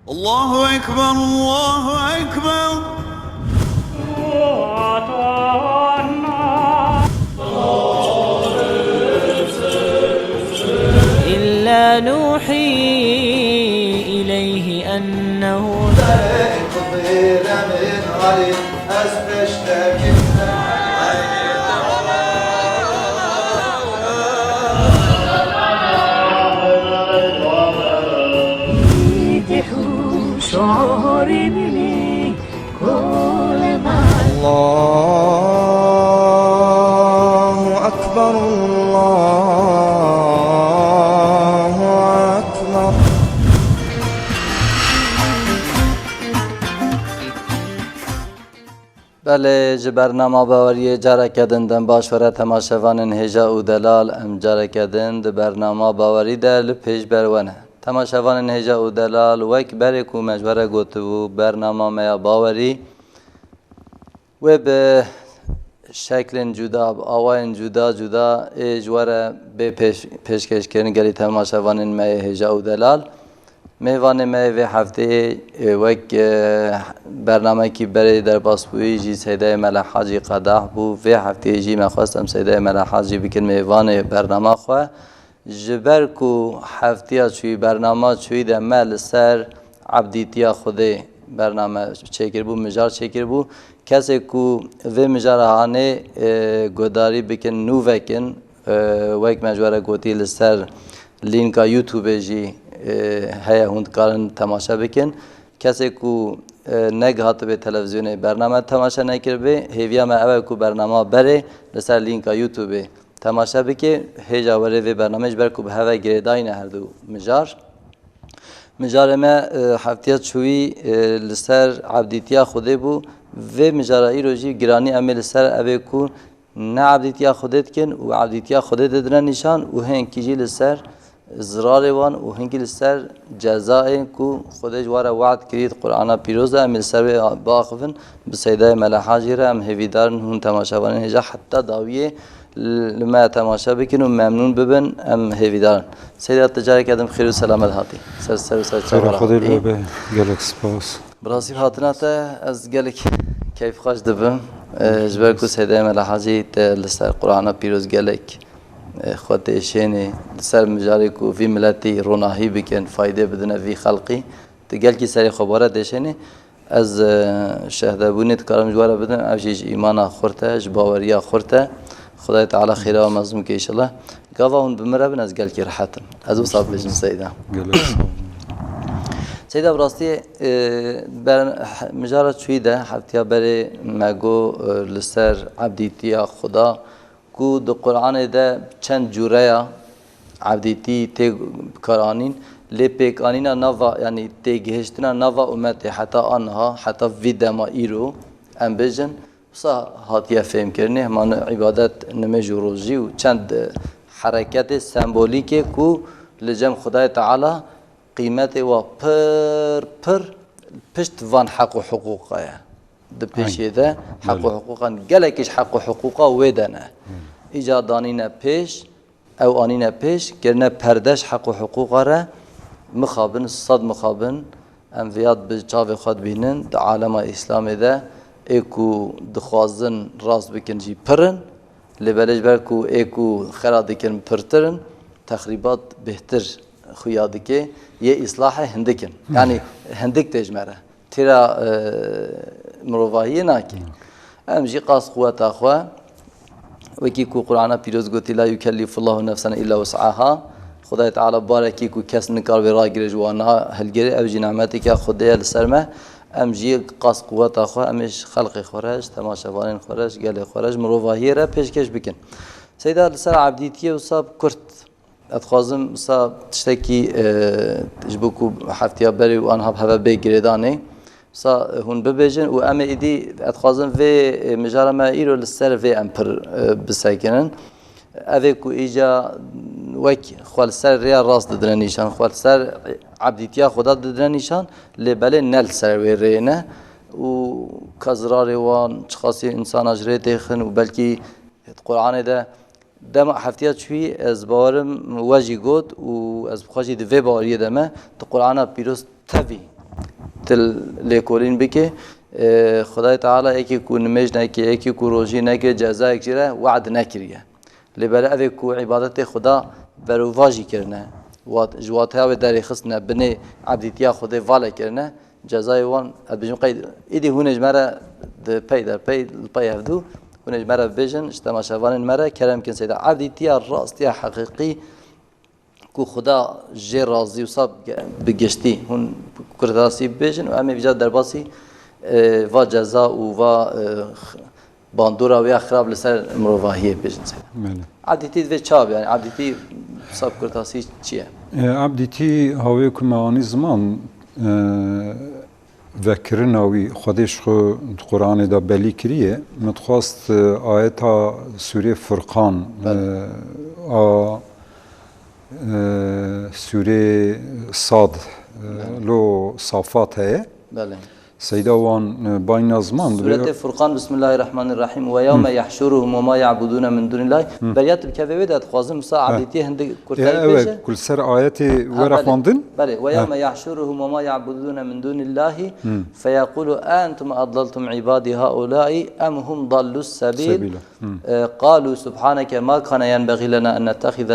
الله أكبر الله أكبر. إلا نوحي إليه أنه شعوري بني كل ما الله أكبر الله أكبر. بله جبرنامه باوری جاره کردن دن باشوره تماشاوان هجا و دلال ام جاره کردن ده برنامه باوری ده لپیش برونه تماشاوان هجا و دلال وک برکو مجوره گوتو برنامه میا باوری و به شکل جدا آواین جدا جواره به پیشکش کردن گلی تماشاوان میا هجا و دلال میوان می و هفته وک برنامه کی برای در باسپوی جی سیده ملا حاجی قدح بو و هفته جی مخواستم سیده ملا حاجی بکن میوان برنامه خواه جبر کو هفته چوی برنامه چوی ده مل سر عبدیتیا خوده برنامه چکر بو مجار چکر بو کسی کو و مجار هانه گوداری بکن نو وکن وک مجوره گوتی لسر لینکا یوتیوب جی هیا هند کارن تماشا بکن کسی کو نگهات به تلویزیون برنامه تماشا نکرد به هیویا ما اول کو برنامه بره لسر لینکا یوتیوب تماشا بکن هیجا وره و برنامهش بر کو به هوا گریداین هر دو مجار ما هفتیات شوی لسر عبدیتیا خوده بو و مجارایی روزی گرانی امی لسر اوه کو نه عبدیتیا خودت کن و عبدیتیا خودت درن نشان و هنگی جی لسر زرار وان و هنگی لسر جزای کو خودش واره وعد کرید قرآن پیروزه امی لسر باخفن بسیده ملحاجی را ام هویدارن هون تماشاوانن هجا حتی داویه لما تماشا بکن و ممنون ببن ام هویدارن سیده تجاره کردم خیر و سلامت هاتی سر خیر خودی رو به گلک سپاس براسیب هاتناته از گلک کیف خوش دبم جبر کو سیده ملحاجی لسر قرآن پیروز گلک خود شینه سر مجاری کو وی ملتی روناهی بکن فایده بدن وی خلقی تگل کی سری خبره دشینه از شهده بونید کارم جواره بدن اوجیج ایمان خورته جباوریا خورته خدای تعالی خیره و مظلوم که ایشالله گاوا اون بمره بن از گل کی راحتم از او صاحب بجم سیده سیده براستی مجاره چویده هفتیا بره مگو لسر عبدیتیا خدا کو دو قرآن ده چند جوره عبدیتی تی کارانین لی پیکانینا نوا یعنی تی گهشتنا نوا امت حتی آنها حتی ویدما ایرو ام بجن بسا هاتیه فهم کرنه همان عبادت نمج روزی و چند حرکت سمبولیکه کو لجم خدای تعالی قیمت و پر پشت وان حق و حقوقه ده پیشه ده حق و حقوقا گلکش حق و حقوقا ویدنه ایجا دانینه پیش او آنینه پیش کرنه پردش حق و حقوقا را مخابن صد مخابن انویاد به چاو خود بینن ده عالم اسلام ده ایکو دخوازن راست بکن جی پرن لبرش برکو ایکو خراد کن پرترن تخریبات بهتر خویاده که یه اصلاح هندکن یعنی هندک تجمره تیرا مروفاهیه ناکی امجی قاس قوت اخوه وکی کو قرآن پیروز گوتی لا یکلف الله نفسا الا وسعها خدای تعالی بارکی کو کس نکار به راه گیره جوانا هلگیره اوجی نعمتی که خدای لسرمه امجی قاس قوت اخوه امش خلق خورش تماشاوان خورش گل خورش مروفاهیه را پیشکش بکن سیدا لسر عبدیتیه و صاحب کرد اتخوازم صاحب تشتکی تجبکو هفتیا بری و آنها هوا بگیردانه سا هون ببیجن و ام ایدی اتخوازم و مجاره ما ایرو لسر و امپر بسکنن اوه کو ایجا وک خوال سر ریا راست دادن نیشان خوال سر عبدیتیا خدا دادن نیشان لبله نل سر و رینه و کزرار وان چخاصی انسان اجره تخن و بلکی قرآن ده دم هفتیات شوی از باورم واجی گود و از بخواجی دوی باوریه دمه تو قرآن پیروز تبی تل لیکولین بکه خدای تعالی اکی کو نماز نکی اکی کو روزی نکی جزای کجره وعد نکریه لبلا اوی کو عبادت خدا برو واجی کرنه و جواتها و داری خصنا بنی عبدیتیا خدا والا کرنه جزای وان بجم قید ایدی هونج مرا د پی در پی هفدو هونج مرا بجن اجتماع شوان مرا کرم کن سیدا عبدیتیا راستیا حقیقی کو خدا جه راضی و صاب بگشتی هون کرداسی بجن و امی بجاد درباسی و جزا و باندورا و خراب لسر مروواهیه بجن سیدا بله عبدیتی و چاب یعنی عبدیتی صاب کرداسی چیه؟ عبدیتی هاوی که معانی زمان وکرناوی خودش خو قرآن دا بلی کریه متخواست آیتا سوره فرقان سوره صاد لو صافات هي بله سيدا وان باين زمان سورة فرقان بسم الله الرحمن الرحيم ويوم يحشرهم وما يعبدون من دون الله بريات بكذا بدأت خازم ساعة عبديتي هند كرتاي بيجه كل سر آياتي ورخواندن بله ويوم يحشرهم وما يعبدون من دون الله فيقول أنتم أضللتم عبادي هؤلاء أم هم ضلوا السبيل قالوا سبحانك ما كان ينبغي لنا أن نتخذ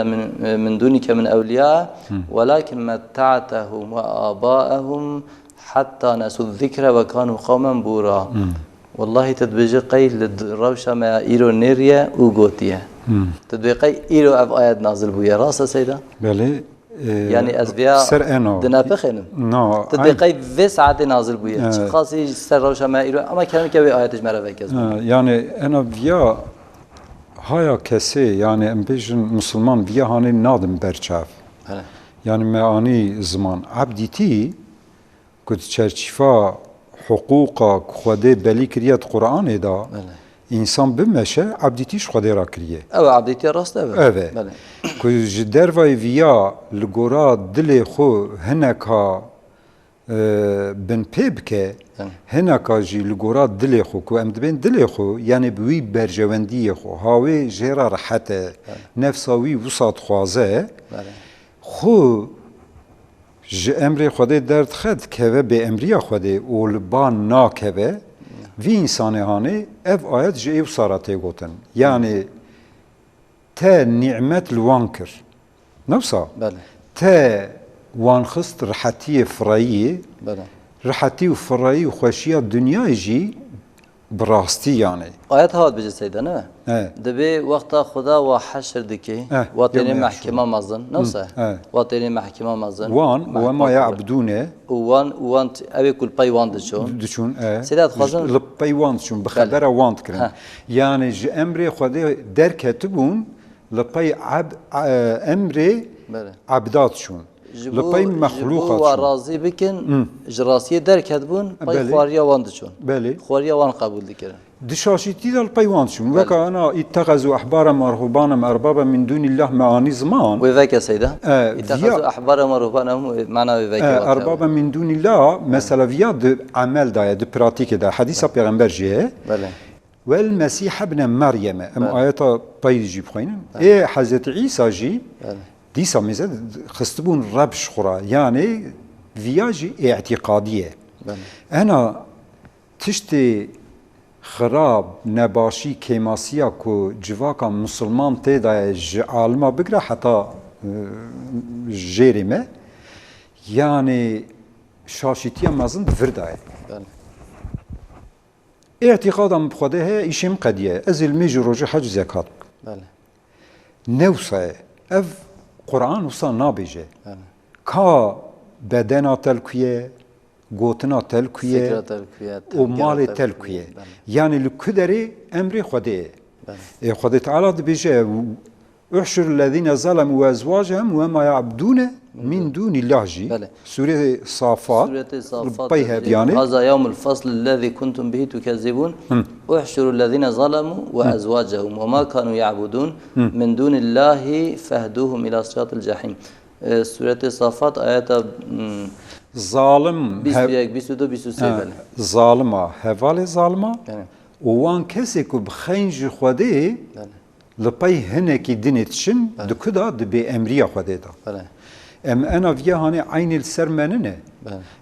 من دونك من أولياء ولكن متعتهم وآباءهم حتى نسوا الذكر وكانوا قوما بورا والله تدبج قيل الروشة ما إيرو نيريا وغوتيا تدبج قيل إيرو أب آيات نازل بويا راسا سيدا بله يعني أزبيا سر أنا دنا بخنم تدبج قيل في ساعة نازل بويا خاصي سر روشة ما إيرو أما كلام كوي آيات جمرة بكذا يعني أنا فيا هاي كسي يعني أمبيجن مسلمان فيا هاني نادم برشاف يعني معاني زمان عبديتي كنت چرچفا حقوقا خودي بلي كريات قرآن دا إنسان بمشى عبديتيش خودي را كريه أو عبديتي راست أوه كنت جدر واي فيا لغورا دلي خو هنكا بن بيبكه هنكا جي لغورا دلي خو كو امدبين دلي خو يعني بوي برجواندي خو هاوي جيرا رحته نفساوي وسط خوازه خو ج امر خدا درد خد که به امری خدا اولبان نا که وی انسان هانه اف آیت جیو سارته گوتن یعنی تا نعمت الوانکر نفسا بله تا وانخست راحتی فرایی بله راحتی و فرایی و خوشی دنیای جی براستی يعني آيات هاد بجي سيدنا دبي وقت خدا وحشر دكي واتني محكمة مازن نوصه واتني محكمة مازن وان وما يعبدون وان أبي كل باي وان دشون سيدات خازن لباي وان دشون بخبره وان كرن يعني ج أمري خدا در كتبون لباي أمري عبدات شون لباي مخلوقات جبو راضي بكن جراسية در كتبون باي خواريا وان دشون بله خواريا وان قبول دكرن دشاشيتي دال بايوان شون وكا انا اتخذوا احبارا مرهبانا اربابا من دون الله معاني زمان وذاك يا سيده اتخذوا احبارا مرهبانا معنا وذاك اربابا من دون الله مثلا فيا دو عمل دا دو براتيك دا حديث پیغمبر جه بله والمسيح ابن مريم ام ايات بايجي بخين اي حضرت عيسى جي ديسا ميزه خستبون ربش خورا يعني فياجي اعتقاديه انا تشتي خراب نباشی کیماسیا کو جواکا مسلمان تیدا عالما بگره حتی جیرمه یعنی شاشیتی مازن دفردای اعتقادم بخوده هی ایشم قدیه از علمی جروج حج زکات نوسه اف قرآن وصا نابیجه کا بدنا تلکیه گوتنا تلکیه و مال تلکیه یعنی لکدری امری خوده خدا تعالی دبیجه احشر الذين ظلموا وازواجهم وما يعبدون من دون الله جي سورة صافات يعني هذا يوم الفصل الذي كنتم به تكذبون احشروا الذين ظلموا وازواجهم وما كانوا يعبدون من دون الله فاهدوهم الى صراط الجحيم سورة صافات آيات ظالم 21 22 23 ظالمه حوال ظالمه وان کسی که بخنج خوده لپای هنکی دینتشن دکدا دبی امریا خوده دا أنا فيها هاني عين السر مننه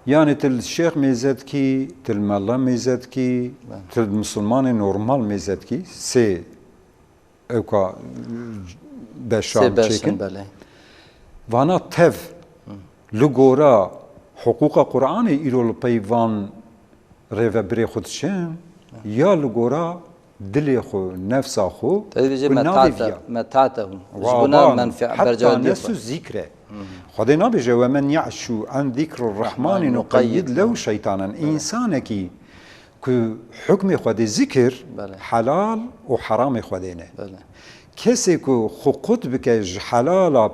يعني تل الشيخ ميزد كي تل ملا ميزد كي تل المسلمان نورمال ميزد كي سي اوكا بشام تشيكن وانا تف لغورا حقوق قرآن إيرو البيوان ريفا بري خودشين يا لغورا دلي خو نفسا خو متعته جبنا منفع حتى نسو ذكره خدينا بيجي ومن يعشو عن ذكر الرحمن نقيد له شيطانا إنسانك كو حكم خدي ذكر حلال وحرام خدينا کسی که خود بکه حلالا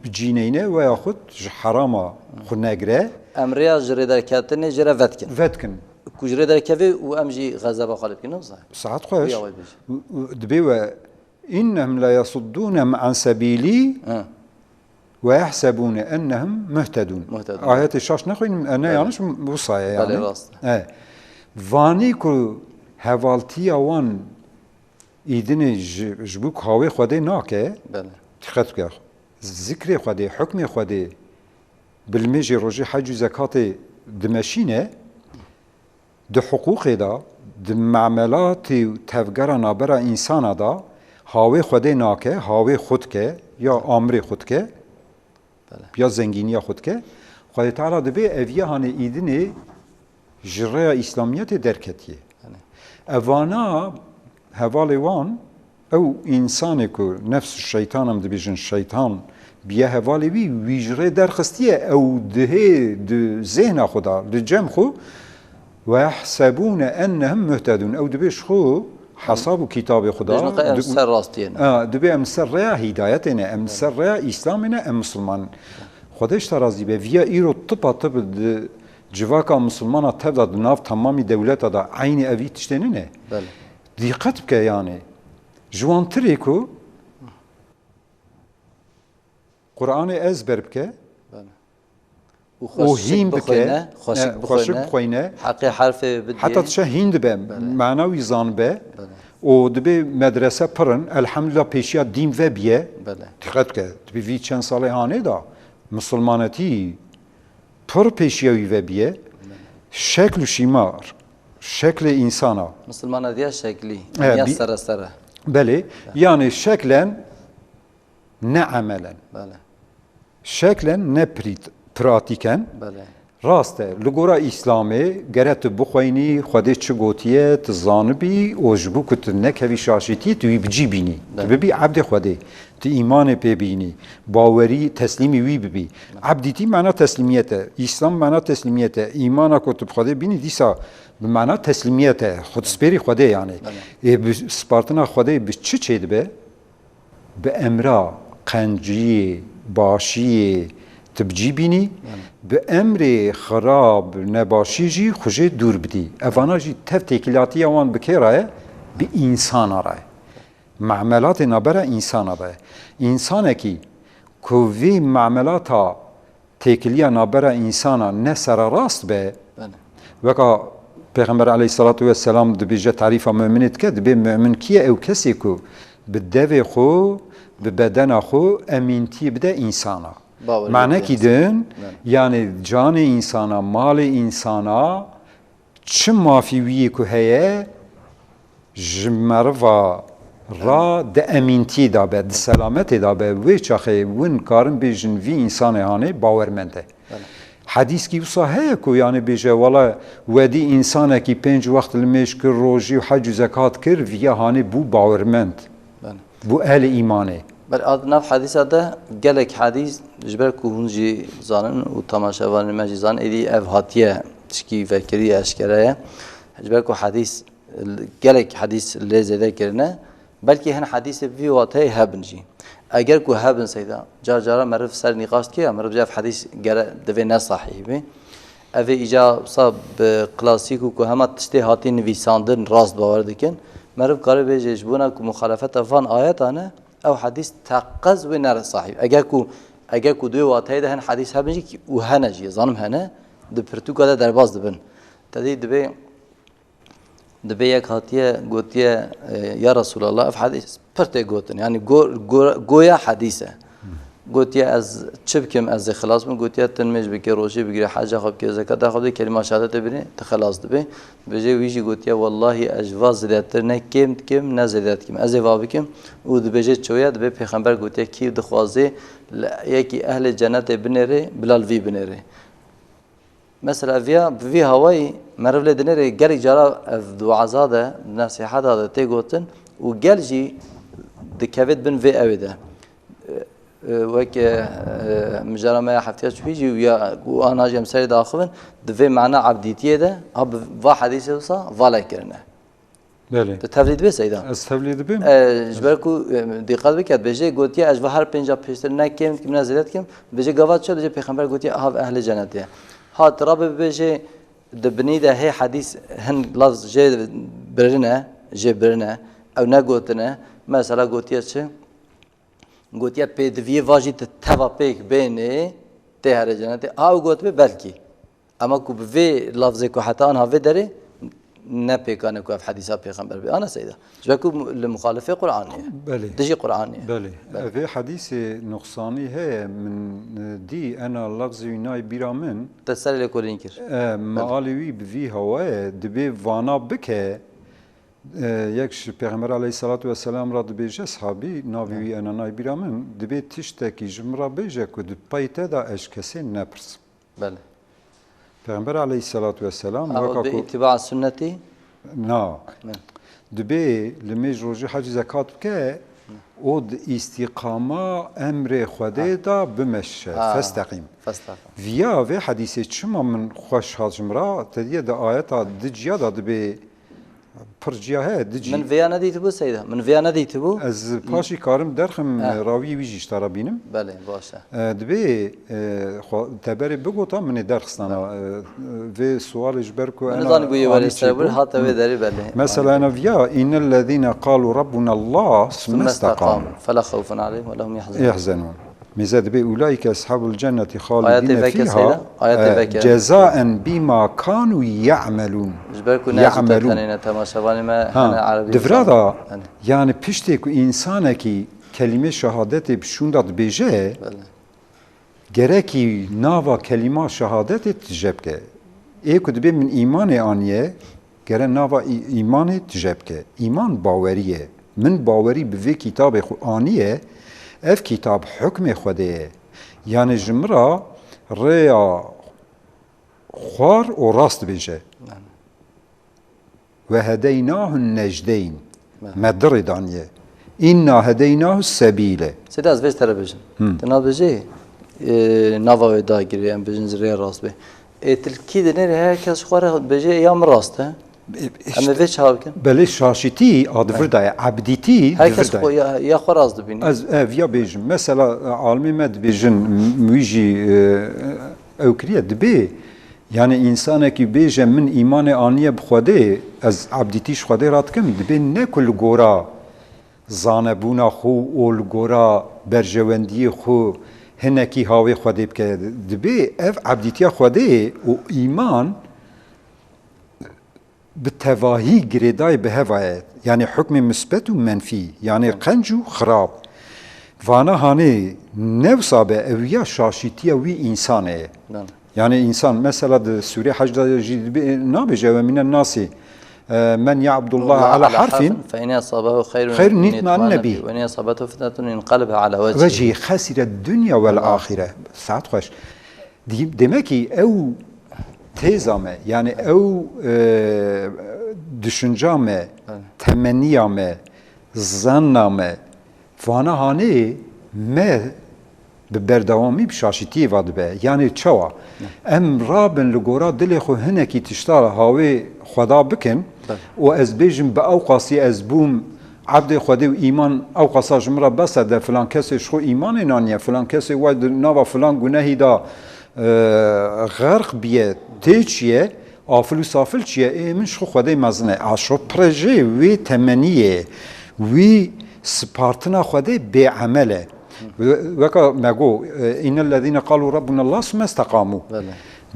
بجینینه و یا خود حراما خود نگره امریا جری در کتنه جره ودکن کجری در کفی و امجی غضب خالد کنه ساعت خوش دبی و إنهم لا يصدونهم عن سبيلي ويحسبون أنهم مهتدون آيات الشاش نخوين أنا يعنيش وصايا يعني واني كو هوالتي وان ایدن جبو کاوی خودی ناکه تخت که ذکر خودی حکم خودی بالمیجی روزی حج و زکات دمشینه ده حقوق دا ده معاملات تفگر نابرا انسان دا هاوی خودی ناکه هاوی خود که یا امر خود که یا زنگینی خود که خودی تعالی دوی اویه هانه ایدن جره اسلامیت درکتیه اوانا هوالي وان او انسان کو نفس الشيطان هم دبيجن الشيطان بیا هوالي وی ویجره درخستیه او ده ذهن خدا لجم خو ويحسبون انهم مهتدون او دبيش خو حساب كتاب خدا دبي ام سر ريا هدايتنا ام سر ريا اسلامنا ام مسلمان خودش ترازی به ویا ایرو طب جواکا مسلمانا تبدا ناف تمامی دولت دا عین اوی تشتنینه دقت بك يعني جوان تريكو قرآن أزبر بك وهين بك خوش بخوينه حقي حرف حتى تشهين دبه معنوي زان به ودبي مدرسة برن الحمد لله بيشيا دين وبيه دقت بك دبي في چند ساله هانه دا مسلمانتي پر بيشيا وبيه شكل شمار شكل إنسانا مسلمانة ديا شكلي يا سرة سرة بله يعني شكلا نعملا بله شكلا نبراتيكا بله راسته لغورا إسلامي قرأت بخويني خودت شغوتيه تزانبي وجبو كت نكوي شاشتي توي بجيبيني تبي عبد خودي تي إيمان ببيني باوري تسليمي وي ببي عبدتي معنى تسليميته إسلام معنى تسليميته إيمانا كتب خودي بيني ديسا بمعنى تسليميته خود سبيري خودي يعني سبارتنا خودي بچه چيد به بأمرا قنجي باشي تبجي بيني بأمر خراب نباشي جي خجي دور بدي أفانا جي تفتيكلاتي اوان بكيرا بإنسان رأي معاملات نبرا إنسان رأي إنسانكي كوفي معاملاتها تيكليا نبرا إنسانا نسر راست به وكا پیغمبر علیه الصلاة والسلام دبیجه تعریف مؤمنت که دبی مؤمن کیه او کسی که بدوی خو ببدن خو امینتی بده انسانا معنی کی دن یعنی جان انسانا مال انسانا چه مافیویی که هیه جمروا را ده امینتی دا به ده سلامت دا به وی چاخه ون کارن بیجن وی انسان هانه باورمنده حدیث کی صحیح کو یعنی بیجه والا ودی انسان کی 5 وقت لمیش کر روزی و حج و زکات کر ویا هانه بو باورمند بو اهل ایمانه بل نف حدیث ده گلک حدیث جبر کو هنجی زانن و تماشاوان مجی زان ادی اف هاتیه چکی فکری اشکره جبر کو حدیث گلک حدیث لزده کرنه بلکه هن حدیث وی واته هبنجی اگر کو هبن سیدا جار جارا مرف سر نقاش کیا مرف جاف حدیث گر دوی نه صحیحه اوه ایجا صاحب کلاسیکو که همه تشتی هاتی نویساندن راست باور دکن مرف کاری بیجش بونا که مخالفت افان آیتانه او حدیث تقز و نر صحیح اگر کو دوی واته ده هن حدیث هبنجی که او هنجی زانم هنه دو پرتوکا ده درباز دبن تدی دبی یک هاتیه گوتیه یا رسول الله اف حدیث پرته گوتن یعنی گویا حدیثه گوتیا از چه بکم از خلاص من گوتیا تنمش بکی روشی بگیری حج خواب که زکات خواب کلمه شهادت ببینی تخلاص دبی بجی ویجی گوتیا والله اجواز زیادتر نکیم کم نزیادت کم از وابی کم و دبیجی چویا دبی پیغمبر گوتیا کی دخوازه یکی اهل جنت بنره بلال وی بنره مثلا في هواي مرة لدنيري قال جرا دعاء هذا نصيحة هذا تيجوتن وقال جي دكافيت بن في أبدا وك مجرى ما حفتيش فيجي وأنا جم سيد آخرين دفي معنا عبديتيه ده أب واحد يسوسا فلا كرنا بله تفريد بس أيضا استفلید بیم جبركو دقت بكات بيجي قلت يا أجوا هر بنجا بيشتر نكيم كم نزلت كم بيجي قوات شو بيجي بيخمر قلت يا هاف أهل جنته هات رب بيجي دبني ده هي حديث هن لفظ جي برنا جي برنا أو نقولتنا مثلا قلت يا شو قلت يا بدوي واجي تتوا بيك بينه تهر جنته أو قلت ببلكي أما كو بفي لفظ كو حتى أنا في دري نبيكانه كو في حديثات پیغمبر بي أنا سيدا جبكو المخالفة قرآنية بله تجي قرآنية بله في حديث نقصاني هي من دي أنا لفظ يناي بيرامن تسأل لي كل إنكر معالوی بوی هوای دبی وانا بکه یکش پیغمبر علیه الصلاة والسلام را دبیجه صحابی ناوی انانای بیرامن دبی تشتکی جمرا بیجه که دب پیته دا اش کسی نپرس بله پیغمبر علیه الصلاة والسلام أو باتباع السنة نا دبی لمیج روژی حج زکات بکه od istiqama emre xwedê da bimeşe festaqîm. Viya vê hadîsê çima min xweş hat ji min ra tediye de ayeta diciya da dibe pirciya heye dicî. من vêya nedîtibû seyda min vêya nedîtibû Ez paşî karim derxim rawî wî jî ji te re bînim. Belê baş e. Dibe teberê bigota min ê derxistana vê sualê ji ber ku Nizanî bûyê welê serebûr hata wê derî belê. Mesela ena viya innellezîne qalu rabbuna Allah sümme istaqamu. فلا خوف عليهم ولا هم يحزنون. يحزنون مزاد بي أولئك أصحاب الجنة آيات خالدين فيك فيها آيات جزاء بما كانوا يعملون جبركو نازل تنين تماشاواني ما أنا عربي دفرادا يعني بيشتك إنسانك كلمة شهادة بشوندات بيجي gerekî nava kelîma şehadetê tijebke. Ê ku dibe min îmanê aniye gere nava îmanê tijebke. İman bawerî ye. Min bawerî bi vê kitabê xwe aniye ev kitab hukmê Xwedê ye. Yani ji min ra rêya xwar û rast dibêje. Ve hedeynahu necdeyn. Me dirê daniye. İnna hedeynahu sebîle. Sêda ez vê tere bijin. Te nabêjê nava wê dagirê em bijin zirêya rast bê. Tilkî de nerê herkes xwara bêje ya min rast e. Em vê çawa bikin. Belê şaşîtî adivir daye. Abdîtî herkes ya xwe rast dibîne. Ez ev ya bêjim. Mesela almê me dibêjin wî jî ew kiriye dibê yani insanekî bêje min îmanê aniye bi Xwedê ez abdîtî ji Xwedê radikim dibê ne ku li gora zanebûna xwe û li gora berjewendiyê xwe hinekî havê Xwedê bike dibê ev abdîtiya Xwedê û îman bi tevahî girêdayê bi heva ye yani hukmê misbet û menfî yani qenc û xirab vana hanê nevsa be ev ya şaşîtiya wî însanê ye yani insan mesela di Sûrê Hecda jî nabêje ew mîne nasî من يعبد الله على حرف فإن أصابه خير نطمئن به وإن أصابته فتنة انقلب على وجهه خسر الدنيا والآخرة saat xoş demek ki ev tezame yani ev düşüncame temenniyame zanname vana hane me bi berdewamî bi şaşîtiyê va dibe yani çawa em rabin li gora dilê xwe hinekî tişta havê Xweda bikin û ez bêjim bi ew qasî ez bûm abdê Xwedê û îman ew qasa ji min re bes e de filan kesê ji xwe îmanê naniye filan kesê we di nava filan gunehî da xerq biye tê çiye afil û safil çiye ê min ji xwe Xwedê mezin e aşo projê wê temenniyê wî spartina Xwedê bêemel e وكا ماغو ان الذين قالوا ربنا الله ثم استقاموا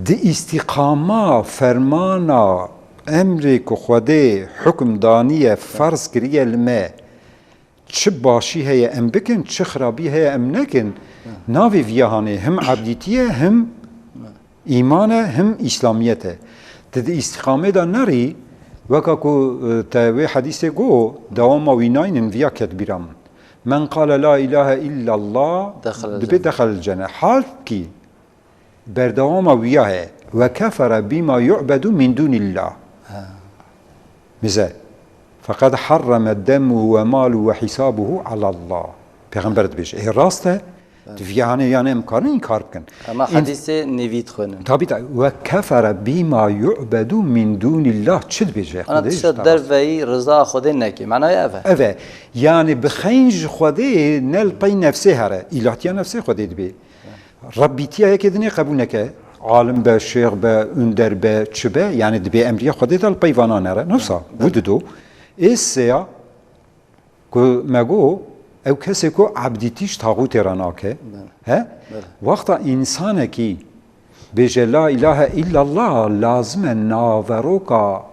دي استقامه فرمانا امر کو خودی حکم دانیه فرض کریه لمه چه باشی هیا ام بکن چه خرابی هیا ام نکن ناوی ویاهانه هم عبدیتیه هم ایمانه هم اسلامیته تد استقامه دا نری وکا کو تاوی حدیث گو دوام ویناین ویا کت بیرام من قال لا اله الا الله دخل الجنه حال کی بردوام ویاه و کفر بما يعبد من دون الله مثلا فقد حرم الدم وماله وحسابه على الله پیغمبر بيش راسته يعني امكان این کار بکن اما حدیث نوید خونن طبيعي وكفر بما يعبد من دون الله چد بيجه انا تشد در وی رضا خود نکی معنای اوه يعني بخينج خودي نل پي نفسه هره الهتيا نفسه خودي دبي ربيتيا كدني قبول نكه عالم به شیخ به اندر به چه به یعنی دبی امریه خودی دل پیوانان نره نفسا بودو ایسیا که مگو او کسی که عبدیتیش تاغوت رانا که ها وقتا انسان کی بجه لا اله الا الله لازم ناوروکا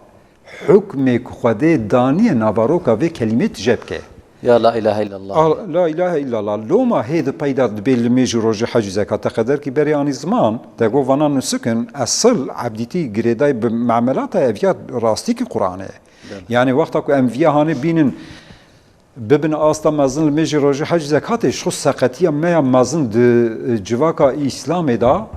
حکم خودی دانی ناوروکا و کلمه تجب که یا لا اله الا الله لا اله الا الله لو ما هيد پیدا دبل میج روز حج زکات قدر کی بری آن زمان تگو ونان سکن اصل عبدیتی گریدای به معاملات اویات راستی کی قرآنه یعنی وقتا که انبیا هانه بینن ببن آستا مازن میج روز حج زکاتش خو سقطی ما مازن جواکا اسلام دا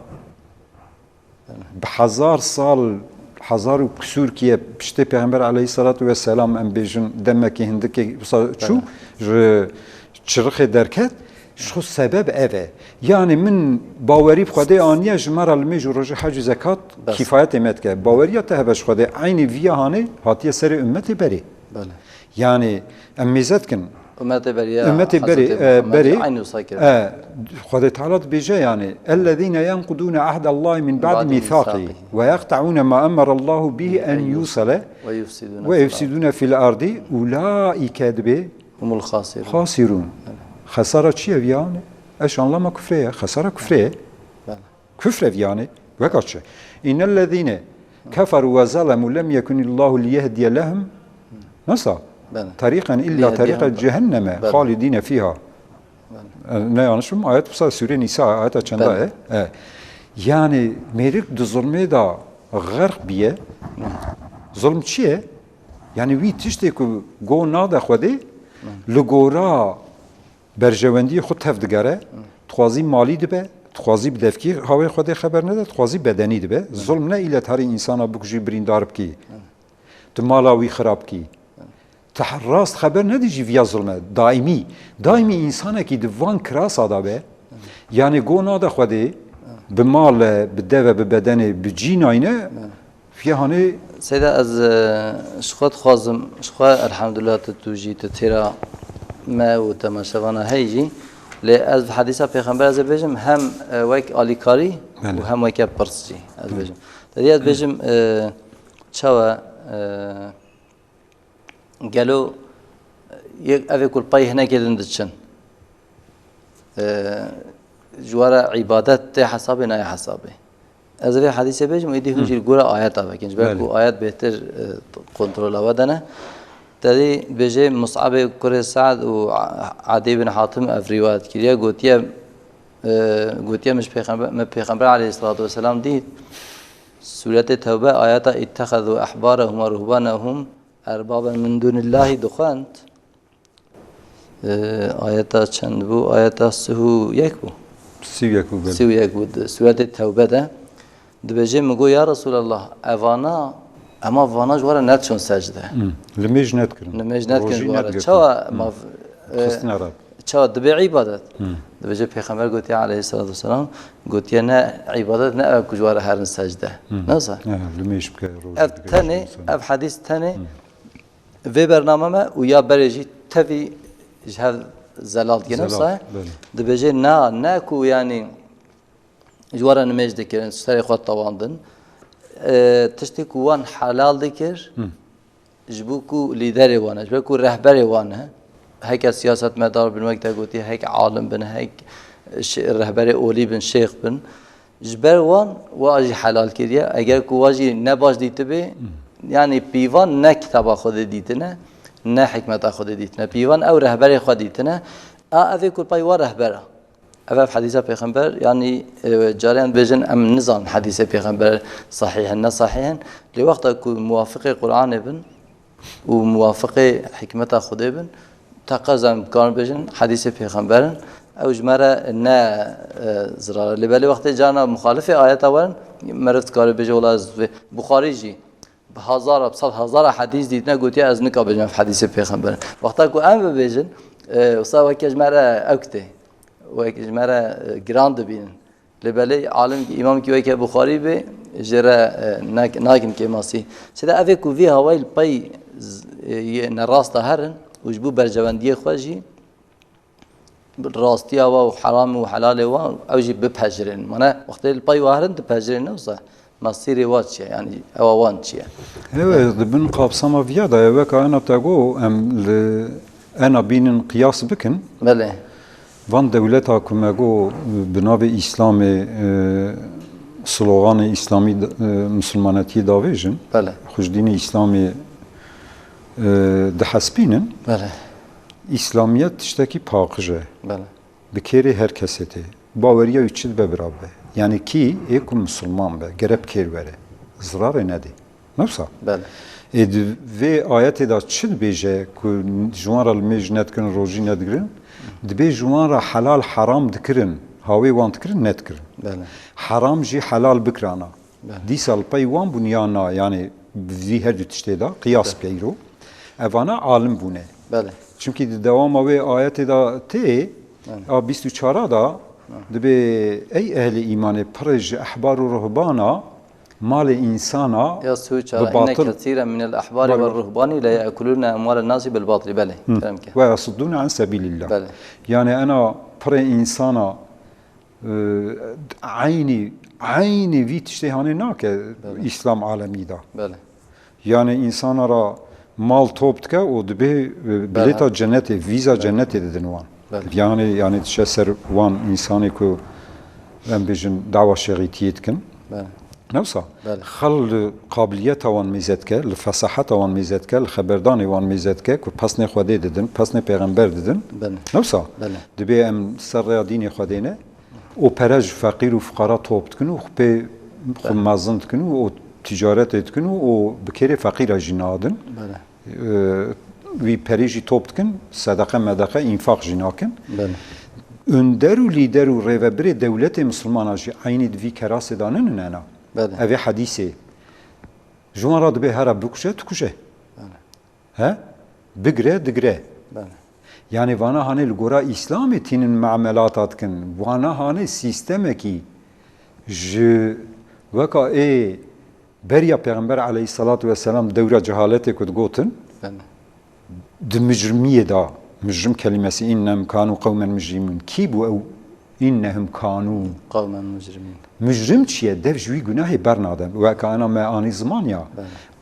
به 1000 سال 1000 و کسور که پشت پیغمبر علیه الصلاة و السلام ام بیجن دمکی هندکی چو چرخ درکت شو سبب اوه یعنی من باوری بخواده آنیه جمعه المیج و رجع حج زکات کفایت امت که باوری تا هبش خواده عین ویا هانه هاتیه سر امت بری یعنی امیزت کن امت بری خود تعالى بيجي يعني الذين ينقضون عهد الله من بعد ميثاقه ويقطعون ما امر الله به ان يوصل ويفسدون في الارض اولئك هم الخاسرون خساره چیه يعني ايش الله ما كفره خساره كفره كفره يعني وقتش ان الذين كفروا وظلموا لم يكن الله ليهدي لهم نصا طريقا إلا طريق جهنم خالدين فيها نه یانشم آیت بسا سوره نیسا آیت چنده یعنی میرک دو ظلمه دا غرق بیه ظلم چیه؟ یعنی وی تشتی که گو ناده خوده لگورا برجواندی خود تفدگره تخوازی مالی دبه تخوازی بدفکی هاوی خوده خبر نده تخوازی بدنی دبه ظلم نه ایلت هر انسانا بکجی بریندار بکی تمالاوی خراب کی راست خبر ندیجی ویا ظلمه دائمی انسانه که دوان کراس آدابه یعنی گو ناده خوده به مال به دوه به بدن به جین آینه فیهانه سیده از شخوات خوازم شخوات الحمدلله تتوجی تتیرا ما و تماشوانه هیجی لی از حدیثه پیغمبر از بیجم هم ویک آلیکاری و هم ویک پرسجی از بیجم تدی از بیجم چاوه گلو یک اوه کل پای هنه کدن دچن جوارا عبادت ته حسابه نه حسابه از اوه حدیثه بیجم ایدی هنجیر گورا آیت آبه کنج باید کو آیت بهتر کنترل آوه نه تدی بیجه مصعب کره سعد و عدی بن حاتم اف روایت کریا گوتیا مش پیغمبر علیه الصلاة والسلام دید سورة توبه آیت اتخذوا احبارهم و رهبانهم اربابا من دون الله دخانت آیتا چند بو آیتا سهو یک بو سهو یک بود سورة توبه ده دبجه مگو یا رسول الله اوانا اما وانا جواره ند چون سجده لمیج ند کرن جواره چوا دبی عبادت دبجه پیغمبر گوتی علیه الصلاة والسلام گوتی نه عبادت نه او کجواره هرن سجده نصر لمیج بکر اف تنه اف حدیث تنه و برنامه ما و یا برجی تفی جهاد زلال گنم صح دبجه نه کو یعنی جواره نمیج دکرن سری خود تواندن تشتی کو وان حلال دکر جبو کو لیدر وانه جبو کو رهبر وانه هيك سياسة مدار بن وقتها قلتي هيك عالم بن هيك رهبر أولي بن شيخ بن جبر وان واجي حلال كريا اگر کو واجي نباش ديت به يعني بيوان نك تبا خود ديتنه نه حکمت خود دیتنه پیوان او رهبر خود دیتنه اوه کل پای و رهبره اوه حدیث پیغمبر یعنی جاریان بجن ام نظام حدیث پیغمبر صحیح نه صحیح لوقت که موافق قرآن بن و موافق حکمت خود بن تقاضم کار بجن حدیث پیغمبر او جمره نه زرار لبلی وقت جانا مخالف آیت اولن مرفت کار بجه ولا بخاری جی هزار هزار حدیث دیدن گویی از نکا بجن حدیث پیغمبر وقتا کو ام بجن وصا وکی جمره اوکته وکی جمره گراند بین لبلی عالم امام کی وکی بخاری به جرا ناکن کی ماسی سیدا اوی کو وی هوایل پای نراست هرن وجبو برجواندی خوجی راستی و حرام و حلال و اوجی بپجرن منه وقتی الپای وهرن تپجرن نوصه مصيري واتش يعني اوان چیه evet dibin kapsama viya da evek ana tago ana binin qiyas bikin بله van devleta kumago binavi İslami sloganı İslami Müslümaniyeti davejin بله xujdini İslami de hasbinin بله İslamiyet tişteki pakıje بله bikeri herkeseti baveriya üçid be beraber yani ki ek Müslüman be gerep kervere zararı nedi nasıl بله ve ayette da çid beje ku juara mejnet kun roji nedgirin dbe juara halal haram dikirin hawi want dikirin net dikirin بله haram ji halal bikrana disal paywan bunyana yani vi her tişte da kıyas peyro evana alim bune بله çünkü devam ve ayette da te a 24 da dbe ey ehli imanı praj ahbar ruhbana mal insana يا سوچا ان كثيرا من الاحبار والرهبان لا ياكلون اموال الناس بالباطل بله كلامك ve yasuddun an sabilillah. بله Yani ana pre insana aynı vit işte hani nake İslam alemida. بله Yani insanlara mal toptka o debe bileta cennete viza cennete dedin van. Yani şeser van insanı ku ben bejin dava şeritiyetkin. بله نفسه بله. خل قابلیت وان میزد که الفصاحت وان میزد که الخبردانی وان میزد که که پس نه خدا دیدن پس نه پیغمبر دیدن بله. نفسه بله. دبی ام سر دین خدا نه او پرج فقیر و فقرا توبت کنو خب مازند کنو او تجارت کنو او بکره فقیر جنادن بله وی پریجی توبت کن صدقه مدقه infak جناکن بله önder و lider و revebri devlet Müslüman ajı aynı dvi kerası danın nana. بله Evi hadisi. Jumara dbe hara bukuşe tukuşe. He? Bigre digre. بله Yani vana hani lgora İslam etinin muamelat atkin. Vana hani sisteme ki vaka beriya Peygamber aleyhissalatu vesselam devre cehalete kud gotin. بله د مجرمية دا مجرم كلمة إنهم كانوا قوما مجرمين كيبوا أو إنهم كانوا قوما مجرمين مجرم چیه دف جوی گناه برنادم و که انا ما آنی زمانیا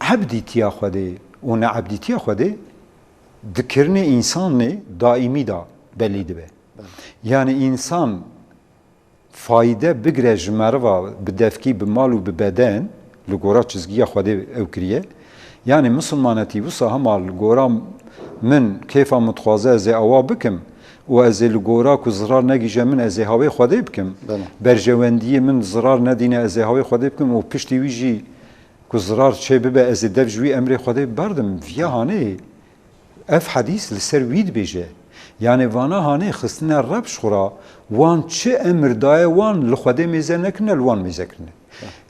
عبدی تیا خوده و نه عبدی تیا خوده دکرن انسان نه دائمی دا بلید به yani insan fayda bigre jmerva bedefki be mal و be beden lgora çizgiya خوده او kiriye yani Müslümaneti bu saha mal gora min keyfa mutxaze ze ava bikim و از الگورا کو زرار نگیجه من از هوای خدا بکم برجواندی من زرار ندینه از هوای خدا بکم و پشتی ویجی کو زرار چه ببه از دفجوی امر خدا بردم ویا هانه اف حدیث لسر وید بیجه yani vana hane xistine rab şura wan çi emir daye wan li xwedê mêze nekine li wan mêze kirine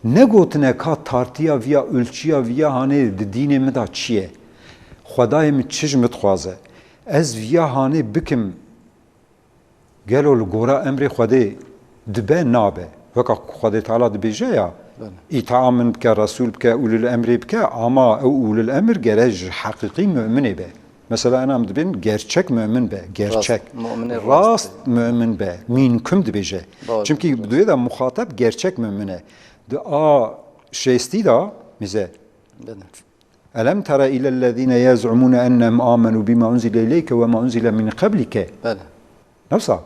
ne gotine ka tartiya viya ölçiya viya hane di dînê me da çi ye xwedayê min çi ji min dixwaze ez viya hane bikim gelo li gora emrê xwedê dibe nabe weka xwedê teala dibêje ya îtaa min bike Resul bike ulul emrê bike ama ew ulul emir gere ji heqîqî müminê be mesela enam dibin gerçek mümin be gerçek rast mümin be minkum dibêje çünkü duye da muhatap gerçek mümine de a şeysti da mize ألم تر إلى الذين يزعمون أنهم آمنوا بما أنزل إليك وما أنزل من قبلك نفسه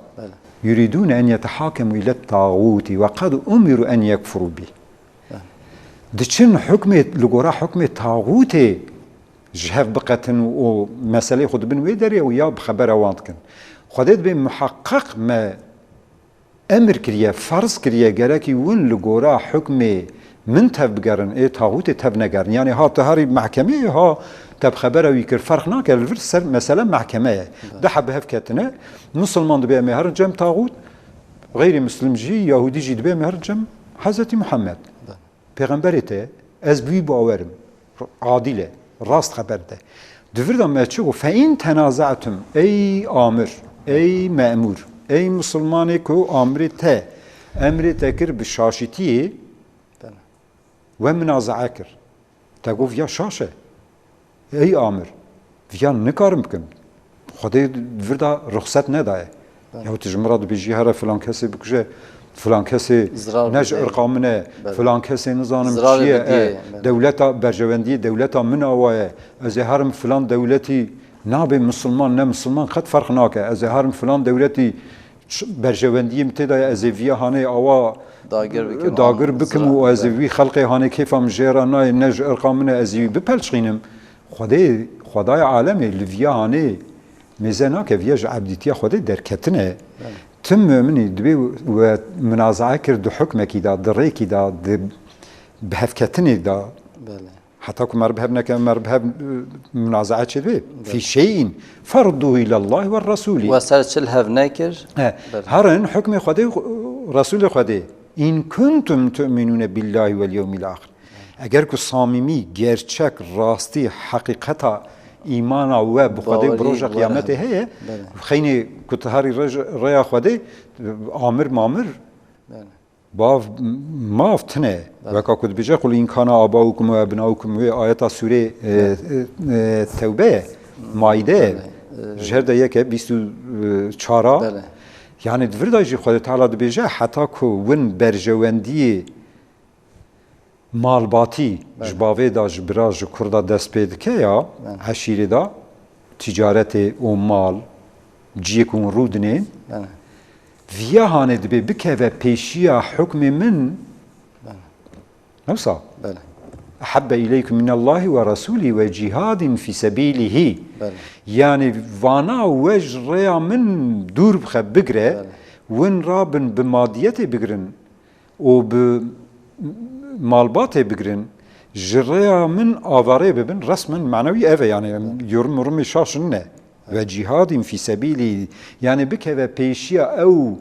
يريدون أن يتحاكموا إلى الطاغوت وقد أمروا أن يكفروا به دچن حكم لغورا حكم طاغوت جهاف بقتن ومسألة خود بن ويدري ويا بخبر وانتكن خديت بين محقق ما أمر كريا فرض كريا جراكي وين لجورا حكمي من تبقرن إيه تاغوت تبنقرن يعني ها تهاري محكمة ها تب خبره ويكر فرق ناكر الفرس مثلا محكمة ده حب هفكتنا مسلمان دبي مهر جم تاغوت غير مسلم جي يهودي جي دبي مهر جم حضرت محمد پیغمبرته از بوی باورم عادله راست خبرده دفردم ما تشوفوا فإن تنازعتم أي آمر أي مأمور أي مسلماني كو أمرته أمرته كر بالشاشتي ومنازعه كر تقول فيها شاشة أي آمر فيها نكارم بكم خدي دفردا رخصت ندايه يا تجمرات بيجي هذا فلان كسي بكجه فلان كسي نج ارقامنا فلان كسي نظام شيء دولتا برجوندي دولتا من اوايه ازهرم فلان دولتي نابي مسلمان نه مسلمان خد فرق ناكه ازهرم فلان دولتي برجوندي متدا ازويه هاني اوا داگر بكم و ازوي خلقي هاني كيف ام جيرانا نج ارقامنا ازوي ببلشينم خدای عالمي لفيا هاني ميزانا كفياج عبديتيا خدي دركتنه تم مني دبي ومنازعه كرد حكمك دا دريكي دا بهفكتني دا حتى كمر بهبنا كمر بهب منازعه شبه في شيء فرضه الى الله والرسول وسرت الهف ناكر هرن حكم خدي رسول خدي ان كنتم تؤمنون بالله واليوم الاخر اگر کو صاميمي gerçek راستي حقيقتا ایمان و بخوده بروج قیامت هی خیلی کتهاری ریا خوده آمر مامر باف ماف تنه وکا کد بجه قل این کان آباؤکم و ابناؤکم و آیت سوره توبه مایده جهر ده یکه 24 یعنی دور دایجی خود تعالی ده بجه حتی که ون برجواندی مالباتی جباوه دا جبرا جکردا دست پید که یا عشیره دا تجارت و مال جیکون رودنین ویا هانه دبی بکه و پیشیا حکم من نوصا أحب إليكم من الله ورسوله وجهاد في سبيله يعني وانا وجه ريا من دور بخب بقرة وين رابن بماديته بقرن وب مالباته بگرن جریا من آواره ببن رسما معنوی اوه يعني يرمي شاشنه و جهاد في سبيله يعني بكه و پیشیا او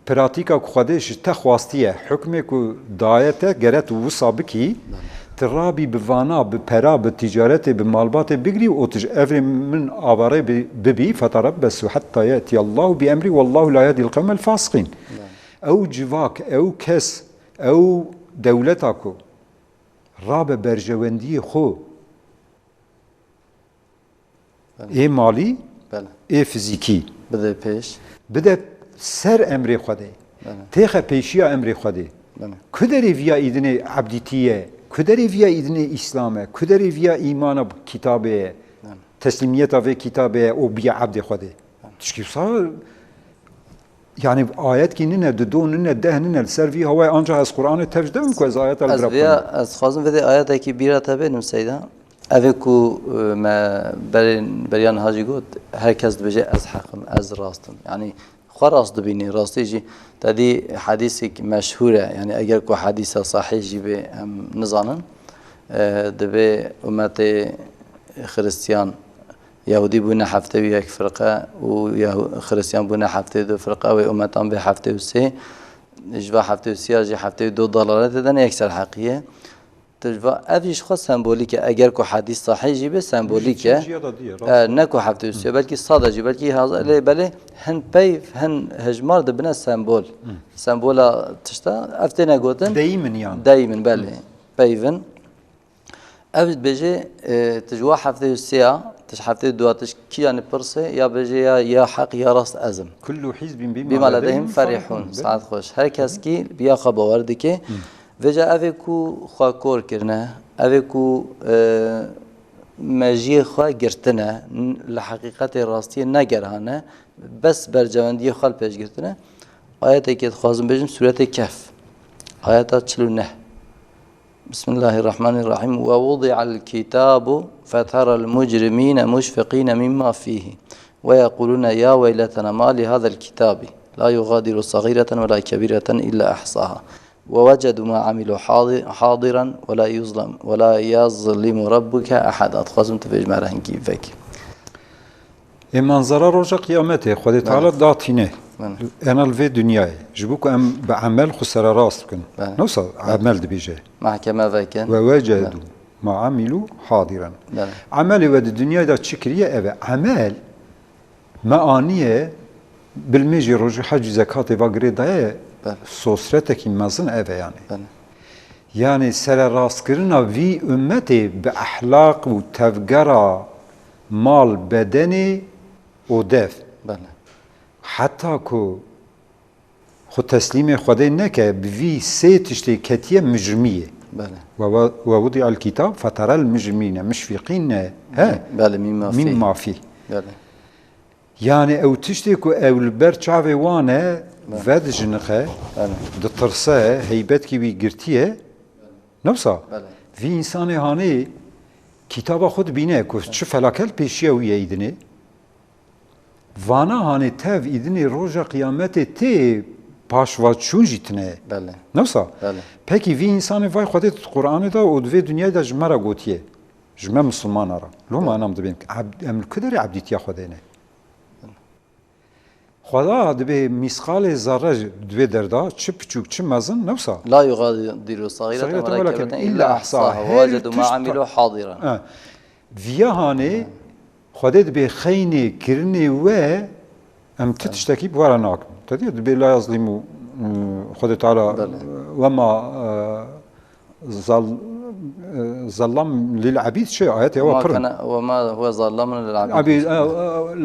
پراتیکا خودش تخواستیه حکمه که دایته گرت وصا بکی ترابي بفانا بپرا بتجارت بمالبات بگری و تج اوه من آواره ببي فتربصوا حتى يأتي الله بأمري والله لا يهدي القوم الفاسقين او جواك او كس او دولتاكو راب برجواندي خو اي مالي اي فيزيكي بده سر امر خدي تيخه بيشيا امر خدي كدري فيا ايدني عبديتيه كدري فيا ايدني اسلامه كدري فيا ايمان بكتابه تسليميته في كتابه او بيا عبد خدي تشكي صار يعني آيات كيننا ددوننا دهننا السرفي هو أنجح از قرآن تفجدهم كوز آيات الرب از خازم فدي آيات كي بيرا تبينم سيدا أفكو ما بريان هاجي قد هركز بجي از حقم از راستم يعني خلاص دبيني راستي جي تدي حديثك مشهورة يعني أجر كو حديثة صحيح جي نظانا دبي أمتي خريستيان يهودي بونا حفته وياك فرقة وخريستيان بونا حفته دو فرقة وأمتان بحفته وسي جوا حفته وسي جي حفته دو ضلالات دنا يكسر حقيقة تجوا أفيش خاص سمبوليكة أجر كو حديث صحيح جيبه سمبوليكة نكو حفته وسي بلكي صادق جي بلكي هذا اللي بله هن بيف هن هجمار دبنا سمبول سمبولا تشتا أفتنا قوتن دايما بله بيفن أبد بيجي تجوا حفته وسي تشحفته دواتش كيان برسه يا بيجي يا حق يا راست أزم كل حزب بما لديهم فرحون سعد خوش هر کس کی بیا خبر که وجا اوکو خوا کور کرنه اوکو ماجی خوا گرتنه لحقیقت راستی نگرهانه بس برجواندی خال پیش گرتنه آیاتی که خواستم بگم سوره کهف آیات 49 Bismillahirrahmanirrahim. Ve vudi'al kitabu fetara al-mujrimine mushfiqine mimma fihi. Ve yekulune ya veyletena ma li hadal kitabi. La yugadiru sagireten ve la kebireten illa ahsaha. Ve vecedu ma amilu hadiran ve la yazlimu rabbuke ahada. Tkazım tefecme rengi vek. منظره روجا قیامته خدا تعالی داتینه انا الوی دنیای جبو که ام به عمل خسر راست کن نوصل عمل دبیجه محکمه وکن و وجدوا ما عملوا حاضرا عمل ود دنیای دا چکریه اوه عمل معانیه بالمیجی روجا حج زکات و گریدای سوسرته کی مزن اوه yani سر راست کرنا وی امتی به اخلاق و تفگرا مال بدنی و دف بله حتی که خود تسلیم خدا نکه بوی سه تشتی کتیه مجرمیه بله و وضع الكتاب فترى المجرمين مشفقين ها بله مما فيه بله يعني او تشتي كو اول بر چاوي وانه ود جنخه دترسه هيبت كي بي گرتيه نفسا بله في انسان هاني كتاب خود بينه كو چه فلاكل پیشيه وي ايدني وانا هاني تاv ايدني روجا قيامت تي پاشوا چون جيتنه بله نفسا بله Peki vi insanı vay Xwedê Qur'anê da û divê dunyayê de ji me re gotiye. Ji me Müslüman ara. Lo me anam dibên em li ku derê ebdîtiya Xwedê ne? Xweda divê mîsqalê zarre divê derda çi piçûk çi mezin newsa. La yugadiru sagireten ve la kebireten illa ahsaha ve vecedu ma amilu hadiran. Viya hanê Xwedê divê xeynê kirinê we em ti tiştekî bi were nakin. Tediye divê la yazlîmû خود تعالى وما ظلم للعبيد شيء آياته وما هو ظلم للعبيد